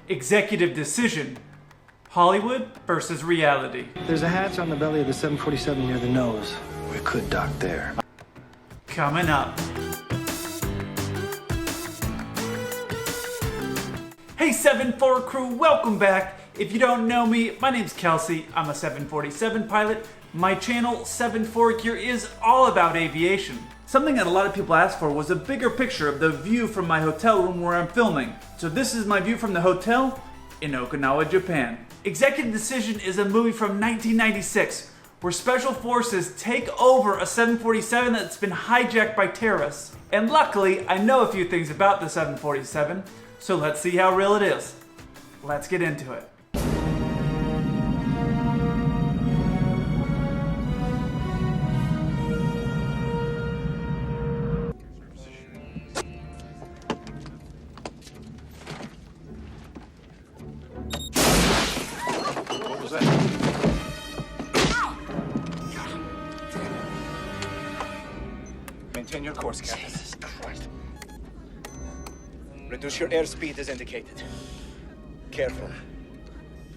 Executive Decision: Hollywood versus reality. There's a hatch on the belly of the 747 near the nose. We could dock there. Coming up. Hey 7-4 crew, welcome back. If you don't know me, my name's Kelsey. I'm a 747 pilot. My channel, 7-4 Gear, is all about aviation. Something that a lot of people asked for was a bigger picture of the view from my hotel room where I'm filming. So this is my view from the hotel in Okinawa, Japan. Executive Decision is a movie from 1996 where special forces take over a 747 that's been hijacked by terrorists. And luckily, I know a few things about the 747, so let's see how real it is. Let's get into it. Maintain your course, Captain. Jesus Christ. Reduce your airspeed as indicated. Careful.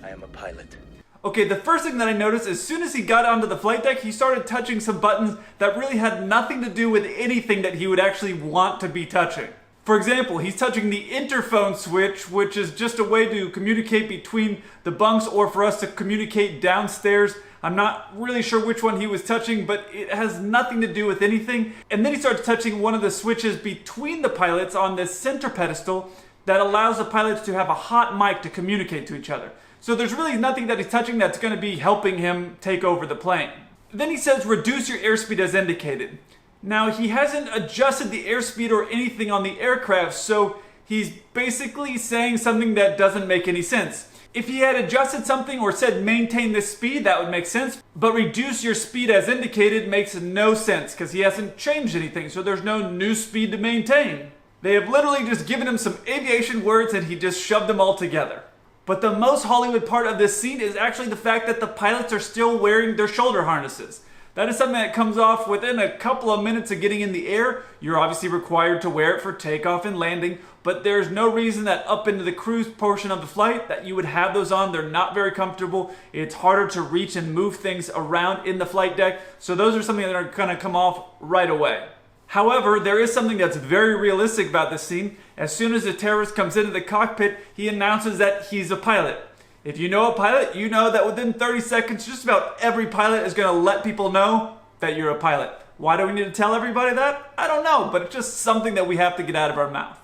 I am a pilot. Okay, the first thing that I noticed, as soon as he got onto the flight deck, he started touching some buttons that really had nothing to do with anything that he would actually want to be touching. For example, he's touching the interphone switch, which is just a way to communicate between the bunks or for us to communicate downstairs. I'm not really sure which one he was touching, but it has nothing to do with anything. And then he starts touching one of the switches between the pilots on this center pedestal that allows the pilots to have a hot mic to communicate to each other. So there's really nothing that he's touching that's going to be helping him take over the plane. Then he says, reduce your airspeed as indicated. Now, he hasn't adjusted the airspeed or anything on the aircraft, so he's basically saying something that doesn't make any sense. If he had adjusted something or said maintain this speed, that would make sense. But reduce your speed as indicated makes no sense because he hasn't changed anything, so there's no new speed to maintain. They have literally just given him some aviation words and he just shoved them all together. But the most Hollywood part of this scene is actually the fact that the pilots are still wearing their shoulder harnesses. That is something that comes off within a couple of minutes of getting in the air. You're obviously required to wear it for takeoff and landing, but there's no reason that up into the cruise portion of the flight that you would have those on. They're not very comfortable. It's harder to reach and move things around in the flight deck, so those are something that are going to come off right away. However, there is something that's very realistic about this scene. As soon as the terrorist comes into the cockpit, he announces that he's a pilot. If you know a pilot, you know that within 30 seconds, just about every pilot is going to let people know that you're a pilot. Why do we need to tell everybody that? I don't know, but it's just something that we have to get out of our mouth.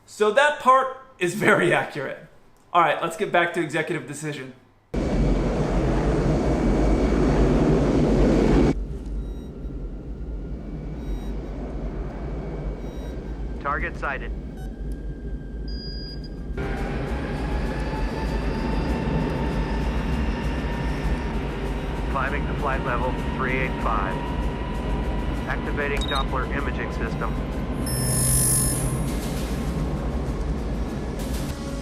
So that part is very accurate. All right, let's get back to Executive Decision. Target sighted. Climbing to flight level 385. Activating Doppler imaging system.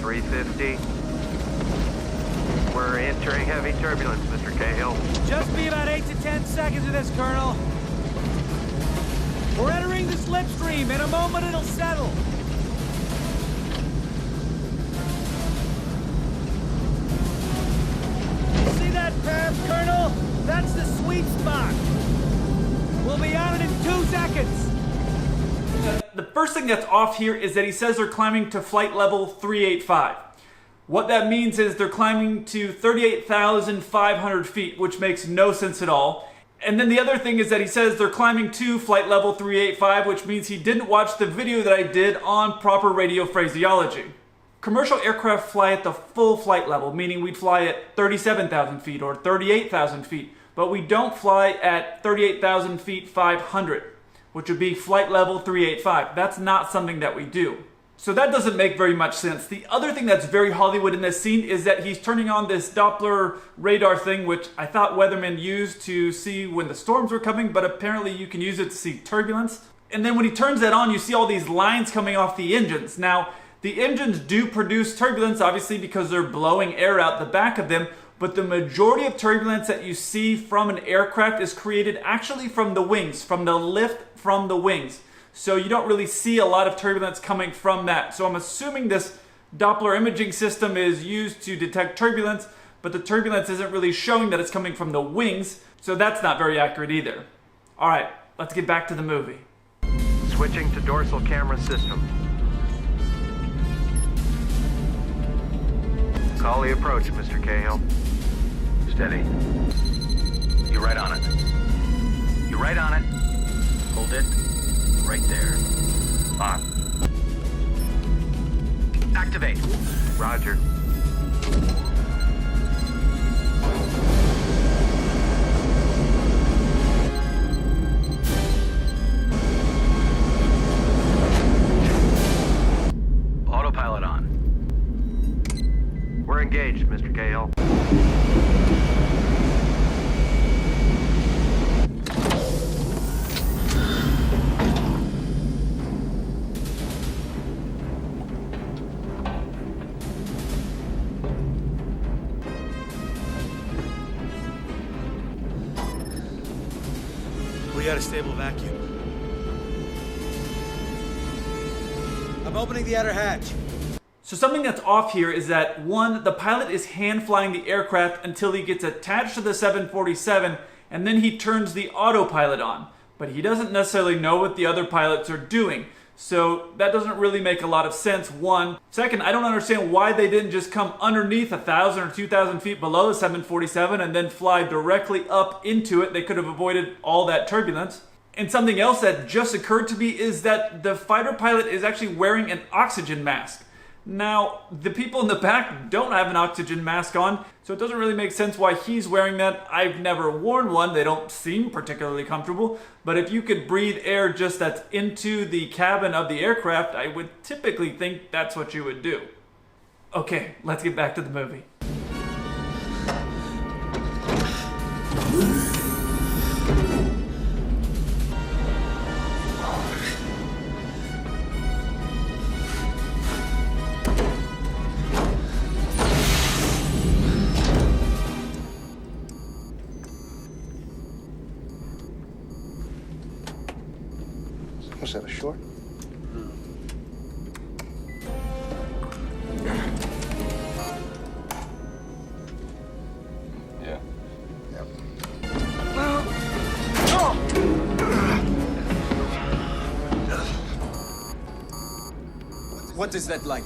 350. We're entering heavy turbulence, Mr. Cahill. Just be about 8 to 10 seconds of this, Colonel. We're entering the slipstream. In a moment, it'll settle. See that path, Colonel? That's the sweet spot. We'll be on it in 2 seconds. The first thing that's off here is that he says they're climbing to flight level 385. What that means is they're climbing to 38,500 feet, which makes no sense at all. And then the other thing is that he says they're climbing to flight level 385, which means he didn't watch the video that I did on proper radio phraseology. Commercial aircraft fly at the full flight level, meaning we'd fly at 37,000 feet or 38,000 feet, but we don't fly at 38,000 feet 500, which would be flight level 385. That's not something that we do. So that doesn't make very much sense. The other thing that's very Hollywood in this scene is that he's turning on this Doppler radar thing, which I thought weathermen used to see when the storms were coming, but apparently you can use it to see turbulence. And then when he turns that on, you see all these lines coming off the engines. Now, the engines do produce turbulence, obviously, because they're blowing air out the back of them, but the majority of turbulence that you see from an aircraft is created actually from the wings, from the lift from the wings. So you don't really see a lot of turbulence coming from that. So I'm assuming this Doppler imaging system is used to detect turbulence, but the turbulence isn't really showing that it's coming from the wings, so that's not very accurate either. Alright, let's get back to the movie. Switching to dorsal camera system. Call the approach, Mr. Cahill. Steady. You're right on it. You're right on it. Hold it. Right there. Lock. Activate. Roger. Autopilot on. We're engaged, Mr. Cahill. We got a stable vacuum. I'm opening the outer hatch. So something that's off here is that, one, the pilot is hand flying the aircraft until he gets attached to the 747, and then he turns the autopilot on. But he doesn't necessarily know what the other pilots are doing. So that doesn't really make a lot of sense, one. Second, I don't understand why they didn't just come underneath 1,000 or 2,000 feet below the 747 and then fly directly up into it. They could have avoided all that turbulence. And something else that just occurred to me is that the fighter pilot is actually wearing an oxygen mask. Now, the people in the back don't have an oxygen mask on, so it doesn't really make sense why he's wearing that. I've never worn one. They don't seem particularly comfortable. But if you could breathe air just that's into the cabin of the aircraft, I would typically think that's what you would do. Okay, let's get back to the movie. Was that a short? Yeah. What is that light?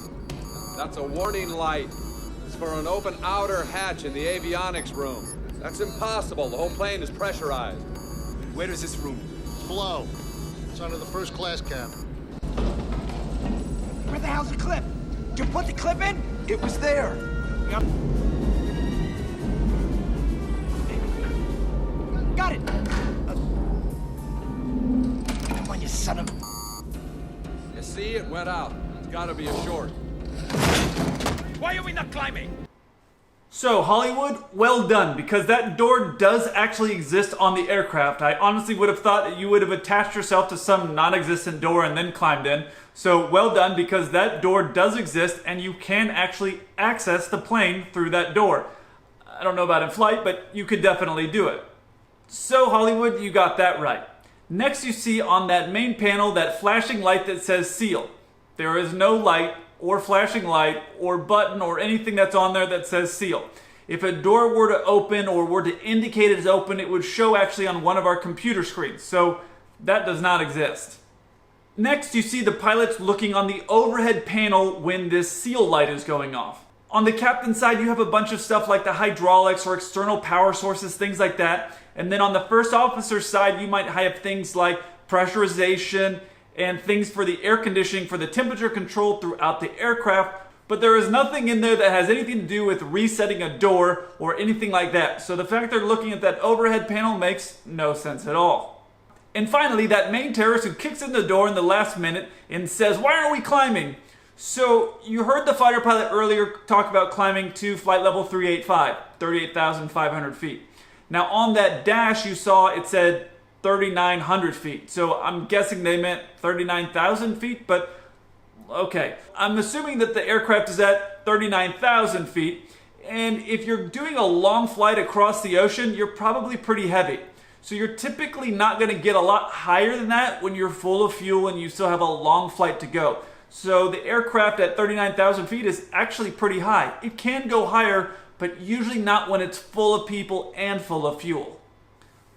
That's a warning light. It's for an open outer hatch in the avionics room. That's impossible. The whole plane is pressurized. Where is this room? Below. It's under the first class cabin. Where the hell's the clip? Did you put the clip in? It was there. Yep. Got it. Come on, you son of... You see, it went out. It's gotta be a short. Why are we not climbing? So, Hollywood, well done, because that door does actually exist on the aircraft. I honestly would have thought that you would have attached yourself to some non-existent door and then climbed in. So, well done, because that door does exist and you can actually access the plane through that door. I don't know about in flight, but you could definitely do it. So, Hollywood, you got that right. Next, you see on that main panel that flashing light that says seal. There is no light or flashing light or button or anything that's on there that says seal. If a door were to open or were to indicate it is open, it would show actually on one of our computer screens. So that does not exist. Next, you see the pilots looking on the overhead panel when this seal light is going off. On the captain's side, you have a bunch of stuff like the hydraulics or external power sources, things like that. And then on the first officer's side, you might have things like pressurization and things for the air conditioning, for the temperature control throughout the aircraft, but there is nothing in there that has anything to do with resetting a door or anything like that. So the fact they're looking at that overhead panel makes no sense at all. And finally, that main terrorist who kicks in the door in the last minute and says, "Why aren't we climbing?" So you heard the fighter pilot earlier talk about climbing to flight level 385, 38,500 feet. Now on that dash you saw it said 3,900 feet. So I'm guessing they meant 39,000 feet, but okay. I'm assuming that the aircraft is at 39,000 feet. And if you're doing a long flight across the ocean, you're probably pretty heavy. So you're typically not going to get a lot higher than that when you're full of fuel and you still have a long flight to go. So the aircraft at 39,000 feet is actually pretty high. It can go higher, but usually not when it's full of people and full of fuel.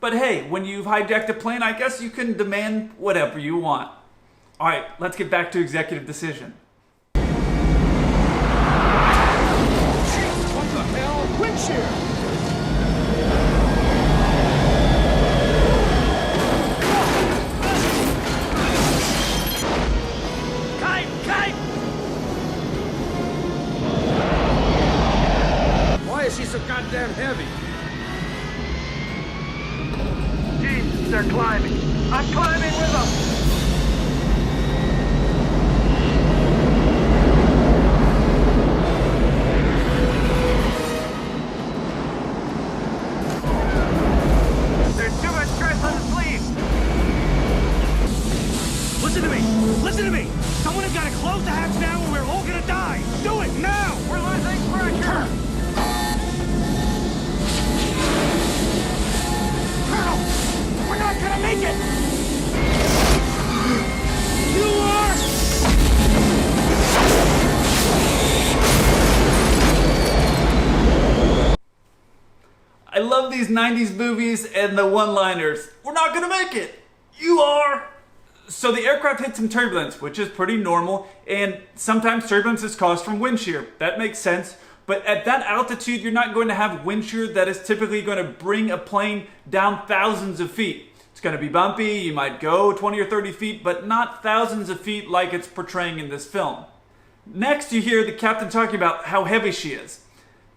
But hey, when you've hijacked a plane, I guess you can demand whatever you want. All right, let's get back to executive decision. What the hell? Wind shear! Why is she so goddamn heavy? Jesus, they're climbing. I'm climbing with them. There's too much stress on the sleeve. Listen to me! Listen to me! Someone has got to close the hatch now or we're all gonna die! Do it now! We're losing pressure. Colonel! We're not gonna make it! You are... I love these 90s movies and the one-liners. We're not gonna make it! You are! So the aircraft hit some turbulence, which is pretty normal, and sometimes turbulence is caused from wind shear. That makes sense. But at that altitude, you're not going to have wind shear that is typically going to bring a plane down thousands of feet. It's going to be bumpy, you might go 20 or 30 feet, but not thousands of feet like it's portraying in this film. Next, you hear the captain talking about how heavy she is.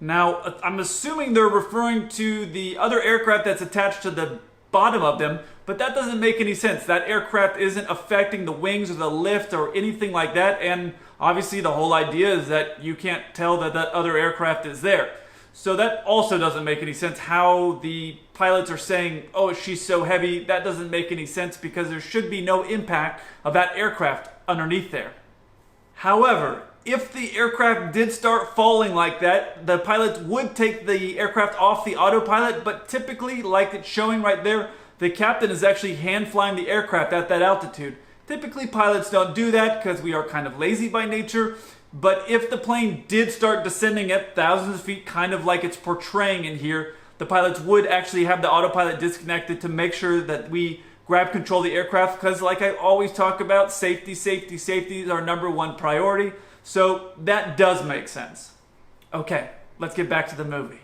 Now, I'm assuming they're referring to the other aircraft that's attached to the bottom of them, but that doesn't make any sense. That aircraft isn't affecting the wings or the lift or anything like that, and obviously the whole idea is that you can't tell that that other aircraft is there. So that also doesn't make any sense. How the pilots are saying, oh, she's so heavy, that doesn't make any sense because there should be no impact of that aircraft underneath there. However, if the aircraft did start falling like that, the pilots would take the aircraft off the autopilot, but typically, like it's showing right there, the captain is actually hand flying the aircraft at that altitude. Typically, pilots don't do that because we are kind of lazy by nature, but if the plane did start descending at thousands of feet, kind of like it's portraying in here, the pilots would actually have the autopilot disconnected to make sure that we grab control of the aircraft, because like I always talk about, safety, safety, safety is our number one priority. So that does make sense. Okay, let's get back to the movie.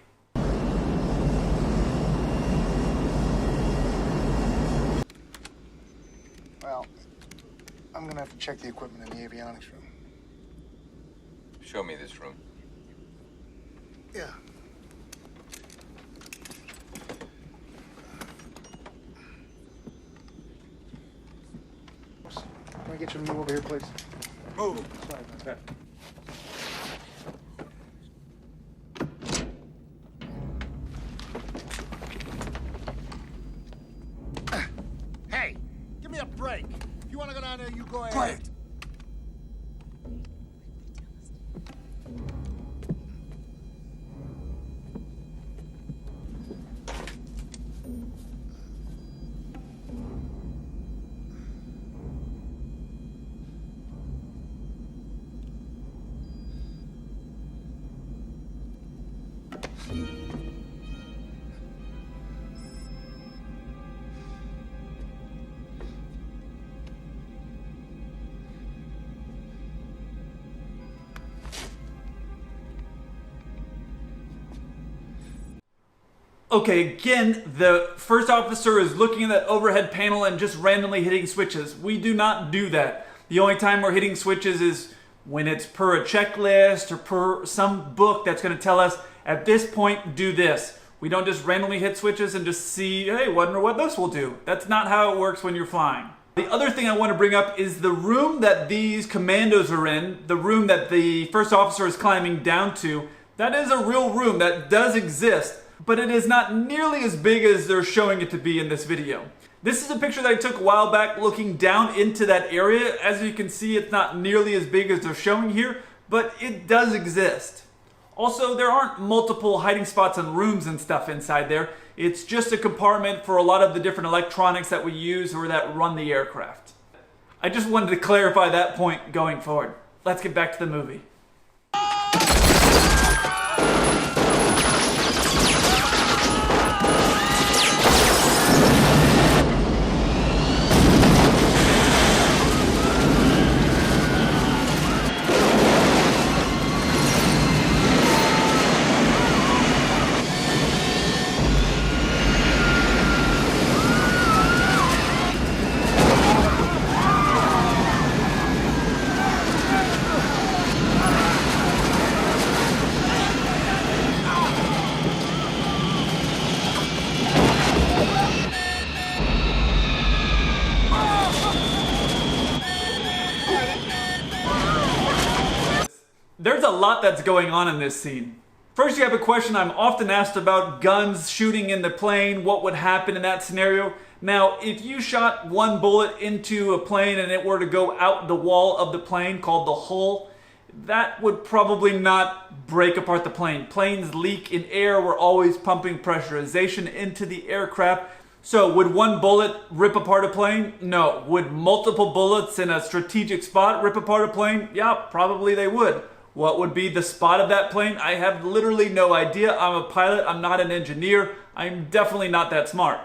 Well, I'm gonna have to check the equipment in the avionics room. Show me this room. Yeah. Can I get you to move over here, please? Move. Sorry about that. Hey, give me a break. If you want to go down there, you go ahead. Quiet. Okay, again, the first officer is looking at that overhead panel and just randomly hitting switches. We do not do that. The only time we're hitting switches is when it's per a checklist or per some book that's going to tell us, at this point, do this. We don't just randomly hit switches and just see, hey, wonder what this will do. That's not how it works when you're flying. The other thing I want to bring up is the room that these commandos are in, the room that the first officer is climbing down to. That is a real room that does exist, but it is not nearly as big as they're showing it to be in this video. This is a picture that I took a while back looking down into that area. As you can see, it's not nearly as big as they're showing here, but it does exist. Also, there aren't multiple hiding spots and rooms and stuff inside there. It's just a compartment for a lot of the different electronics that we use or that run the aircraft. I just wanted to clarify that point going forward. Let's get back to the movie. There's a lot that's going on in this scene. First, you have a question I'm often asked about guns shooting in the plane. What would happen in that scenario? Now, if you shot one bullet into a plane and it were to go out the wall of the plane, called the hull, that would probably not break apart the plane. Planes leak in air. We're always pumping pressurization into the aircraft. So would one bullet rip apart a plane? No. Would multiple bullets in a strategic spot rip apart a plane? Yeah, probably they would. What would be the spot of that plane? I have literally no idea. I'm a pilot. I'm not an engineer. I'm definitely not that smart.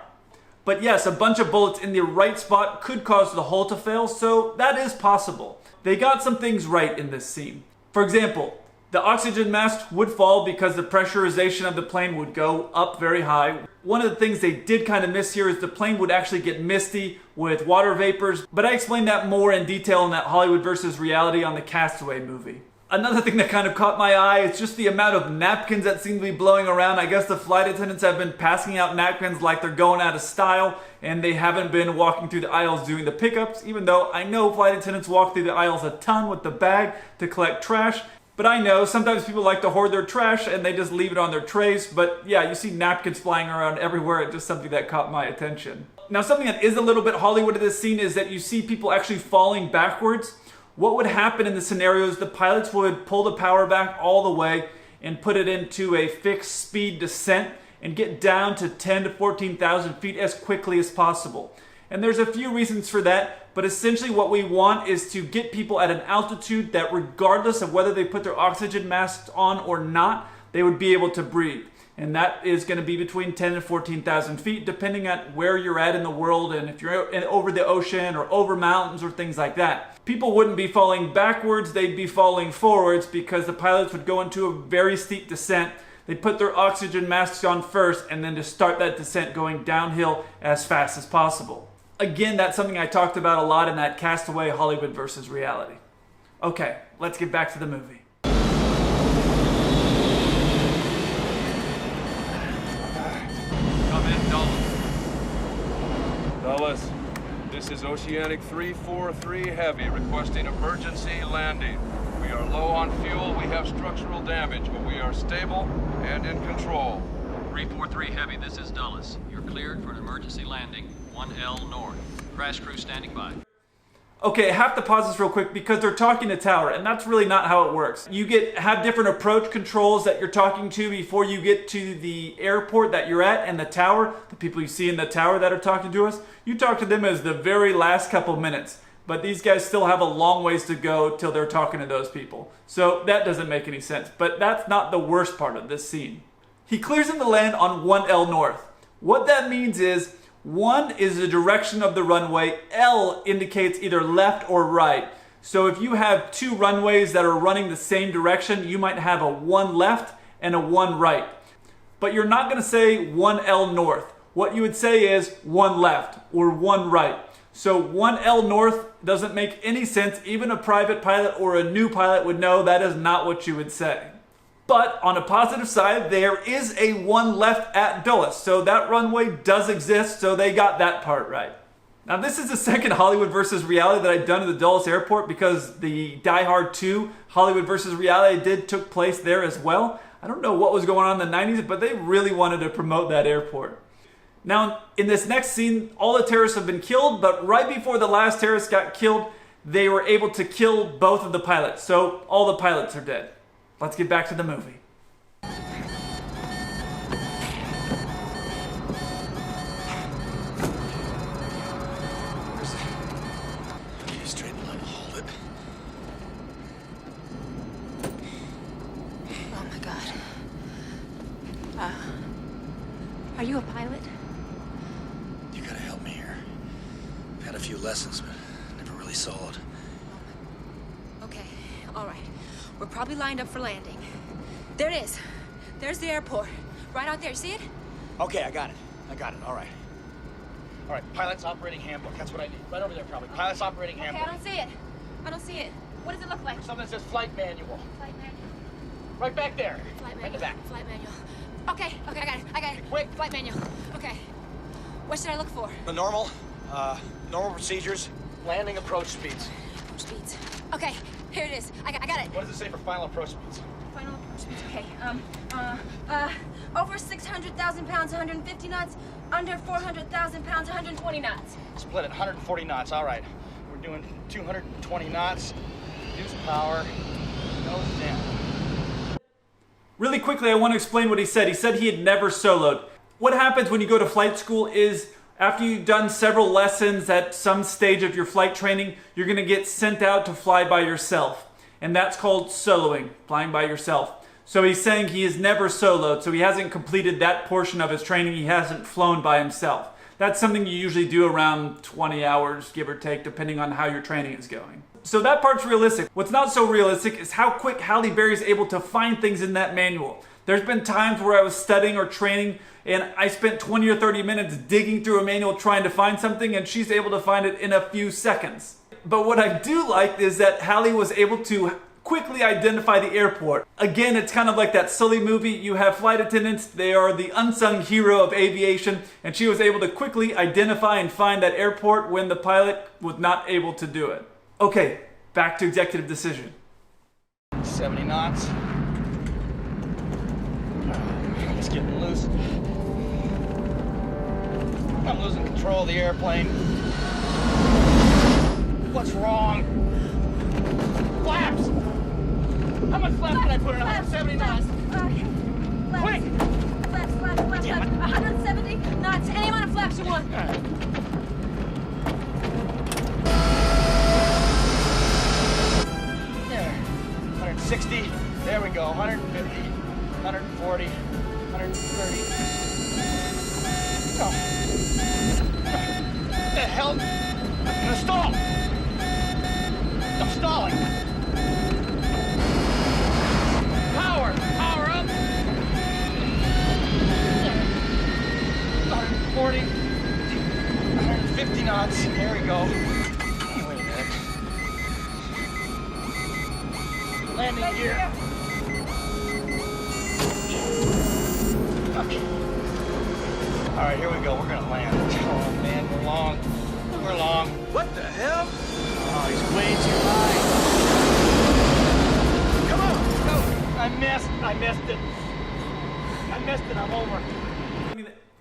But yes, a bunch of bullets in the right spot could cause the hull to fail, so that is possible. They got some things right in this scene. For example, the oxygen mask would fall because the pressurization of the plane would go up very high. One of the things they did kind of miss here is the plane would actually get misty with water vapors, but I explained that more in detail in that Hollywood versus Reality on the Castaway movie. Another thing that kind of caught my eye is just the amount of napkins that seem to be blowing around. I guess the flight attendants have been passing out napkins like they're going out of style, and they haven't been walking through the aisles doing the pickups, even though I know flight attendants walk through the aisles a ton with the bag to collect trash. But I know sometimes people like to hoard their trash and they just leave it on their trays. But yeah, you see napkins flying around everywhere. It's just something that caught my attention. Now, something that is a little bit Hollywood of this scene is that you see people actually falling backwards. What would happen in the scenarios, the pilots would pull the power back all the way and put it into a fixed speed descent and get down to 10 to 14,000 feet as quickly as possible. And there's a few reasons for that, but essentially what we want is to get people at an altitude that regardless of whether they put their oxygen masks on or not, they would be able to breathe. And that is going to be between 10 and 14,000 feet, depending on where you're at in the world and if you're over the ocean or over mountains or things like that. People wouldn't be falling backwards, they'd be falling forwards because the pilots would go into a very steep descent. They'd put their oxygen masks on first and then just start that descent going downhill as fast as possible. Again, that's something I talked about a lot in that Castaway Hollywood versus Reality. Okay, let's get back to the movie. Come in, Dulles. Dulles, this is Oceanic 343 Heavy requesting emergency landing. We are low on fuel, we have structural damage, but we are stable and in control. 343 Heavy, this is Dulles. You're cleared for an emergency landing, 1L North. Crash crew standing by. Okay, I have to pause this real quick because they're talking to tower, and that's really not how it works. You have different approach controls that you're talking to before you get to the airport that you're at and the tower. The people you see in the tower that are talking to us, you talk to them as the very last couple minutes. But these guys still have a long ways to go till they're talking to those people. So that doesn't make any sense. But that's not the worst part of this scene. He clears him to land on 1L North. What that means is 1 is the direction of the runway. L indicates either left or right. So if you have two runways that are running the same direction, you might have a 1 left and a 1 right. But you're not going to say 1L North. What you would say is 1 left or 1 right. So 1L North doesn't make any sense. Even a private pilot or a new pilot would know that is not what you would say. But on a positive side, there is a 1 left at Dulles. So that runway does exist, so they got that part right. Now this is the second Hollywood versus Reality that I've done at the Dulles Airport because the Die Hard 2 Hollywood versus Reality took place there as well. I don't know what was going on in the 90s, but they really wanted to promote that airport. Now in this next scene, all the terrorists have been killed, but right before the last terrorist got killed, they were able to kill both of the pilots. So all the pilots are dead. Let's get back to the movie. Are you a pilot? You gotta help me here. I've had a few lessons, but never really solid. Okay, all right. We're probably lined up for landing. There it is. There's the airport. Right out there, see it? Okay, I got it. All right. All right, pilot's operating handbook. That's what I need. Right over there, probably. Pilot's operating Okay, handbook. I don't see it. I don't see it. What does it look like? Something that says flight manual. Flight manual. Right back there. Flight Right in the manual. back. Flight manual. Okay, I got it. Quick. Flight manual. Okay. What should I look for? The normal procedures, landing approach speeds. Speeds. Okay, here it is. I got it. What does it say for final approach speeds? Final approach speeds. Okay. Over 600,000 pounds, 150 knots. Under 400,000 pounds, 120 knots. Split at 140 knots. All right. We're doing 220 knots. Reduce power. Nose down. Really quickly, I want to explain what he said. He said he had never soloed. What happens when you go to flight school is after you've done several lessons at some stage of your flight training, you're going to get sent out to fly by yourself. And that's called soloing, flying by yourself. So he's saying he has never soloed, so he hasn't completed that portion of his training. He hasn't flown by himself. That's something you usually do around 20 hours, give or take, depending on how your training is going. So that part's realistic. What's not so realistic is how quick Halle Berry is able to find things in that manual. There's been times where I was studying or training and I spent 20 or 30 minutes digging through a manual trying to find something, and she's able to find it in a few seconds. But what I do like is that Halle was able to quickly identify the airport. Again, it's kind of like that Sully movie. You have flight attendants, they are the unsung hero of aviation, and she was able to quickly identify and find that airport when the pilot was not able to do it. Okay, back to executive decision. 70 knots. It's getting loose. I'm losing control of the airplane. What's wrong? Flaps! How much flaps can I put in 170 knots? Quick! Flaps. 170 knots. Any amount of flaps you want. There. 160. There we go. 150. 140. 130. Oh. What the hell? I'm gonna stall. I'm stalling. Power up. 140. 150 knots. There we go. Wait a minute. Landing gear. Okay. All right, here we go. We're gonna land. Oh man, we're long. What the hell? Oh, he's way too high. Come on, go. I missed it. I'm over.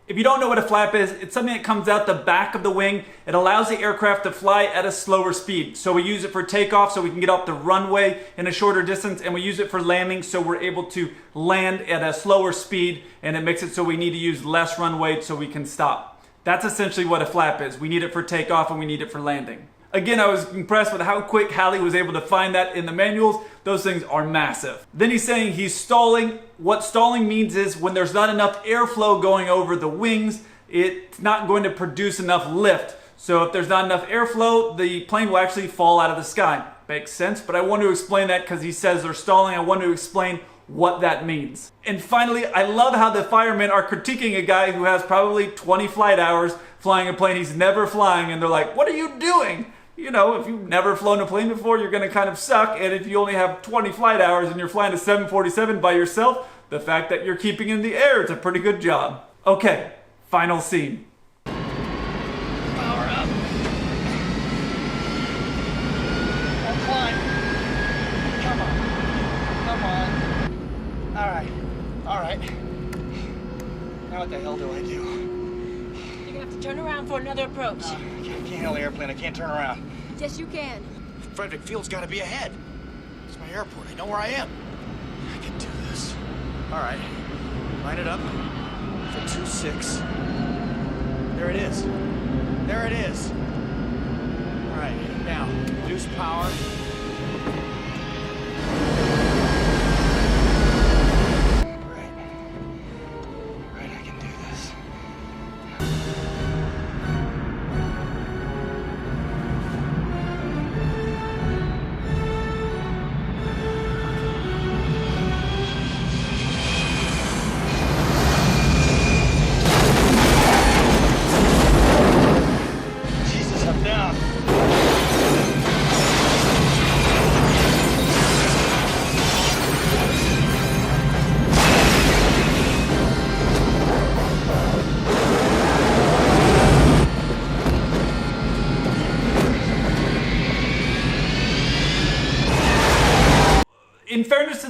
If you don't know what a flap is, it's something that comes out the back of the wing. It allows the aircraft to fly at a slower speed. So we use it for takeoff so we can get off the runway in a shorter distance, and we use it for landing so we're able to land at a slower speed, and it makes it so we need to use less runway so we can stop. That's essentially what a flap is. We need it for takeoff and we need it for landing. Again, I was impressed with how quick Halle was able to find that in the manuals. Those things are massive. Then he's saying he's stalling. What stalling means is when there's not enough airflow going over the wings, it's not going to produce enough lift. So if there's not enough airflow, the plane will actually fall out of the sky. Makes sense, but I want to explain that because he says they're stalling. I want to explain what that means. And finally, I love how the firemen are critiquing a guy who has probably 20 flight hours flying a plane he's never flying, and they're like, what are you doing? You know, if you've never flown a plane before, you're gonna kind of suck, and if you only have 20 flight hours and you're flying a 747 by yourself, the fact that you're keeping in the air, it's a pretty good job. Okay, final scene. Power up. I'll climb. Come on. All right. Now what the hell do I do? You're gonna have to turn around for another approach. I can't handle the airplane. I can't turn around. Yes, you can. Frederick Field's got to be ahead. It's my airport. I know where I am. I can do this. All right. Line it up for 2-6. There it is. All right. Now, reduce power.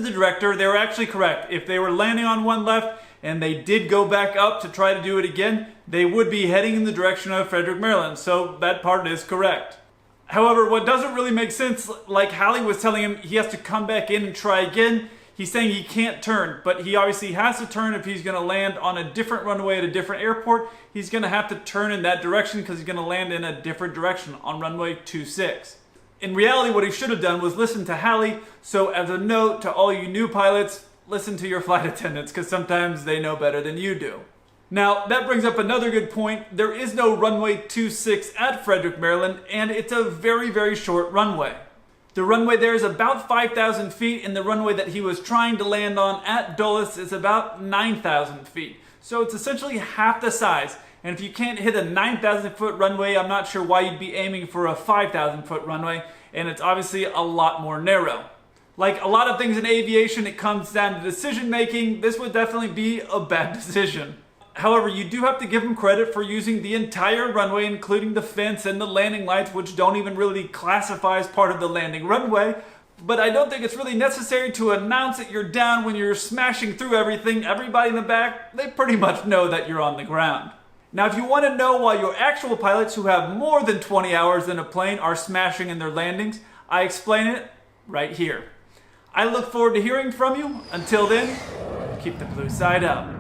the director, they were actually correct. If they were landing on one left and they did go back up to try to do it again, they would be heading in the direction of Frederick, Maryland. So that part is correct. However, what doesn't really make sense, like Hallie was telling him he has to come back in and try again, he's saying he can't turn, but he obviously has to turn if he's going to land on a different runway at a different airport. He's going to have to turn in that direction because he's going to land in a different direction on runway 26. In reality, what he should have done was listen to Hallie. So as a note to all you new pilots, listen to your flight attendants because sometimes they know better than you do. Now, that brings up another good point. There is no runway 26 at Frederick, Maryland, and it's a very, very short runway. The runway there is about 5,000 feet, and the runway that he was trying to land on at Dulles is about 9,000 feet. So it's essentially half the size. And if you can't hit a 9,000 foot runway, I'm not sure why you'd be aiming for a 5,000 foot runway, and it's obviously a lot more narrow. Like a lot of things in aviation, it comes down to decision making. This would definitely be a bad decision. However, you do have to give him credit for using the entire runway, including the fence and the landing lights, which don't even really classify as part of the landing runway. But I don't think it's really necessary to announce that you're down when you're smashing through everything. Everybody in the back, they pretty much know that you're on the ground. Now, if you want to know why your actual pilots who have more than 20 hours in a plane are smashing in their landings, I explain it right here. I look forward to hearing from you. Until then, keep the blue side up.